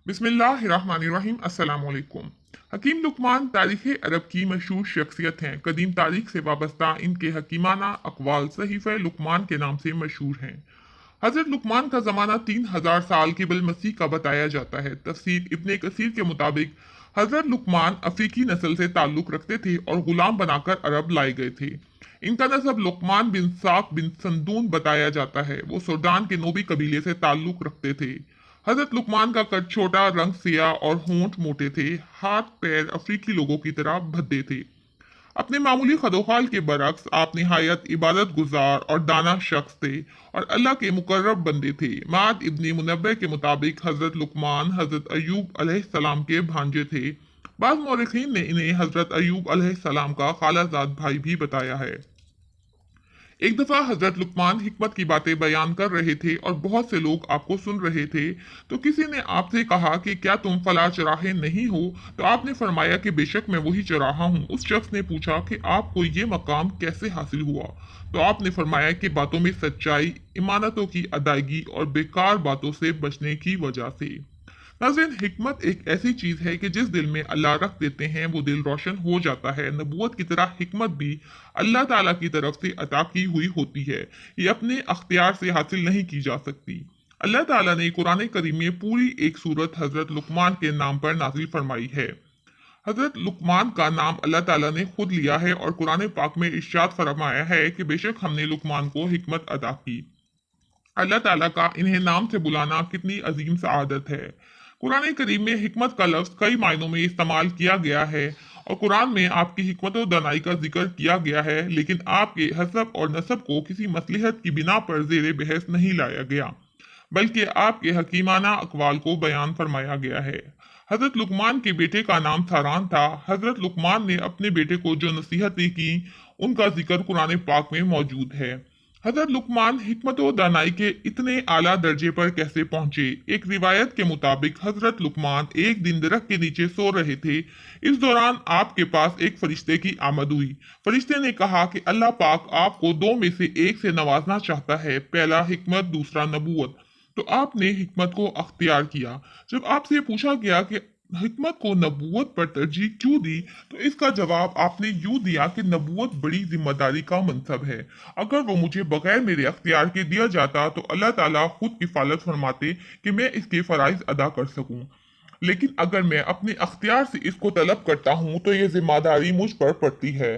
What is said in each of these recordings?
बिस्मिल्लाहिर्रहमानिर्रहीम अस्सलाम वालेकुम। हकीम लुकमान तारीख़ अरब की मशहूर शख्सियत हैं। कदीम तारीख से वाबस्ता इनके हकीमाना अक़वाल सहीफ़े लुकमान के नाम से मशहूर हैं। हज़रत लुकमान का ज़माना 3000 साल क़िबल मसीह का बताया जाता है। तफ़सीर इब्ने कसीर के मुताबिक हज़रत लुकमान अफ्रीकी नस्ल से ताल्लुक़ रखते थे और ग़ुलाम बनाकर अरब लाए गए थे। इनका नसब लुकमान बिन साक बिन संदून बताया जाता है। वो सूडान के नोबी कबीले से ताल्लुक़ रखते थे। हजरत लुकमान का कद छोटा, रंग सियाह और होंठ मोटे थे। हाथ पैर अफ्रीकी लोगों की तरह भद्दे थे। अपने मामूली खदोखाल के बरक्स आप निहायत इबादत गुजार और दाना शख्स थे और अल्लाह के मुकर्रब बंदे थे। माद इब्ने मुनब्बे के मुताबिक हजरत लुकमान हजरत अयूब अलैहिस्सलाम के भांजे थे। बाद मौरखीन ने इन्हें हजरत अयूब अलैहिस्सलाम का खालाजाद भाई भी बताया है। एक दफा हजरत लुकमान हिकमत की बातें बयान कर रहे थे और बहुत से लोग आपको सुन रहे थे, तो किसी ने आपसे कहा कि क्या तुम फला चराहे नहीं हो? तो आपने फरमाया कि बेशक मैं वही चराहा हूँ। उस शख्स ने पूछा कि आपको ये मकाम कैसे हासिल हुआ? तो आपने फरमाया कि बातों में सच्चाई, इमानतों की अदायगी और बेकार बातों से बचने की वजह से। नाज़रीन, हिकमत एक ऐसी चीज है कि जिस दिल में अल्लाह रख देते हैं वो दिल रोशन हो जाता है। नबूवत की तरह हिकमत भी अल्लाह ताला की तरफ से अता की हुई होती है। ये अपने अख्तियार से हासिल नहीं की जा सकती। अल्लाह ताला ने कुरान करीम में पूरी एक सूरत हजरत लुकमान के नाम पर नाजिल फरमाई है। हजरत लुकमान का नाम अल्लाह ताला ने खुद लिया है और कुरान पाक में इरशाद फरमाया है कि बेशक हमने लुकमान को हिकमत अता की। अल्लाह ताला का इन्हें नाम से बुलाना कितनी अजीम सआदत है। कुरान करीम में हिकमत का लफ्ज कई मायनों में इस्तेमाल किया गया है और कुरान में आपकी हिकमत और दनाई का जिक्र किया गया है, लेकिन आपके हसब और नसब को किसी मसलहत की बिना पर जेर बहस नहीं लाया गया, बल्कि आपके हकीमाना अकवाल को बयान फरमाया गया है। हजरत लुकमान के बेटे का नाम सारान था। हजरत लुकमान ने अपने बेटे को जो नसीहतें की उनका जिक्र कुरान पाक में मौजूद है। हजरत लुकमान हिकमत और दानाई के इतने आला दर्जे पर कैसे पहुंचे? एक रिवायत के मुताबिक हजरत लुकमान एक दिन दरख्त के नीचे सो रहे थे। इस दौरान आपके पास एक फरिश्ते की आमद हुई। फरिश्ते ने कहा कि अल्लाह पाक आपको दो में से एक से नवाजना चाहता है, पहला हिकमत, दूसरा नबूवत। तो आपने हिकमत को अख्तियार किया। जब आपसे पूछा गया कि हिकमत को नबूवत पर तरजीह क्यों दी, तो इसका जवाब आपने यूं दिया कि नबूवत बड़ी जिम्मेदारी का मनसब है। अगर वो मुझे बगैर मेरे अख्तियार के दिया जाता तो अल्लाह ताला खुद किफालत फरमाते कि मैं इसके फराइज अदा कर सकूं, लेकिन अगर मैं अपने अख्तियार से इसको तलब करता हूं तो ये जिम्मेदारी मुझ पर पड़ती है।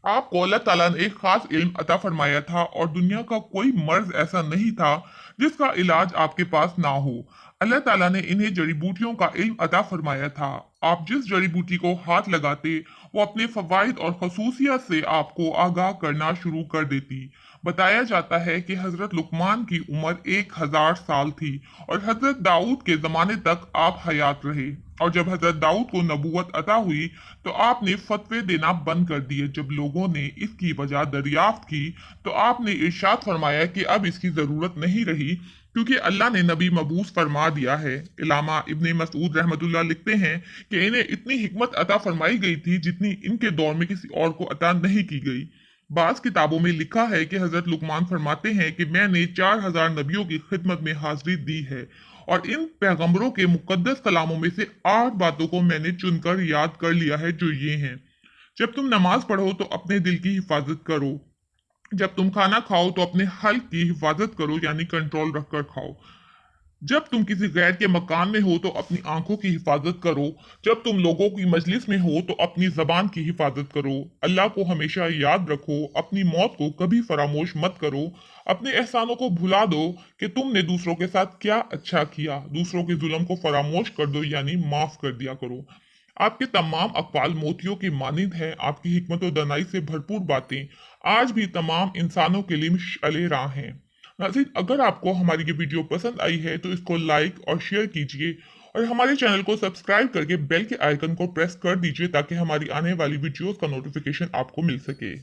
आपको अल्लाह ताला ने एक खास इल्म अता फरमाया था और दुनिया का कोई मर्ज ऐसा नहीं था जिसका इलाज आपके पास ना हो। अल्लाह ताला ने इन्हें जड़ी बूटियों का इल्म अता फरमाया था। आप जिस जड़ी बूटी को हाथ लगाते वो अपने फवाइद और खसूसियत से आपको आगाह करना शुरू कर देती। बताया जाता है कि हजरत लुकमान की उम्र 1000 साल थी और हजरत दाऊद के जमाने तक आप हयात रहे। और जब हजरत दाऊद को नबूवत अता हुई तो आपने फतवे देना बंद कर दिए। जब लोगों ने इसकी वजह दरियाफ्त की तो आपने इरशाद फरमाया कि अब इसकी जरूरत नहीं रही, क्योंकि अल्लाह ने नबी मबूस फरमा दिया है। इलामा इब्ने मसूद रहमतुल्लाह लिखते हैं कि इन्हें इतनी हिकमत अता फरमाई गई थी जितनी इनके दौर में किसी और को अता नहीं की गई। बाज किताबों में लिखा है कि हजरत लुकमान फरमाते हैं कि मैंने 4000 नबियों की खिदमत में हाजिरी दी है और इन पैगंबरों के मुकद्दस कलामों में से 8 बातों को मैंने चुनकर याद कर लिया है, जो ये हैं। जब तुम नमाज पढ़ो तो अपने दिल की हिफाजत करो। जब तुम खाना खाओ तो अपने हल्क की हिफाजत करो, यानी कंट्रोल रखकर खाओ। जब तुम किसी गैर के मकान में हो तो अपनी आंखों की हिफाजत करो। जब तुम लोगों की मजलिस में हो तो अपनी जबान की हिफाजत करो। अल्लाह को हमेशा याद रखो। अपनी मौत को कभी फरामोश मत करो। अपने एहसानों को भुला दो कि तुमने दूसरों के साथ क्या अच्छा किया। दूसरों के जुल्म को फरामोश कर दो, यानी माफ कर दिया करो। आपके तमाम अक़वाल मोतियों की मानिंद हैं। आपकी हिकमत और दनाई से भरपूर बातें आज भी तमाम इंसानों के लिए मिशअले राह हैं। नाज़रीन, अगर आपको हमारी ये वीडियो पसंद आई है तो इसको लाइक और शेयर कीजिए और हमारे चैनल को सब्सक्राइब करके बेल के आइकन को प्रेस कर दीजिए ताकि हमारी आने वाली वीडियोस का नोटिफिकेशन आपको मिल सके।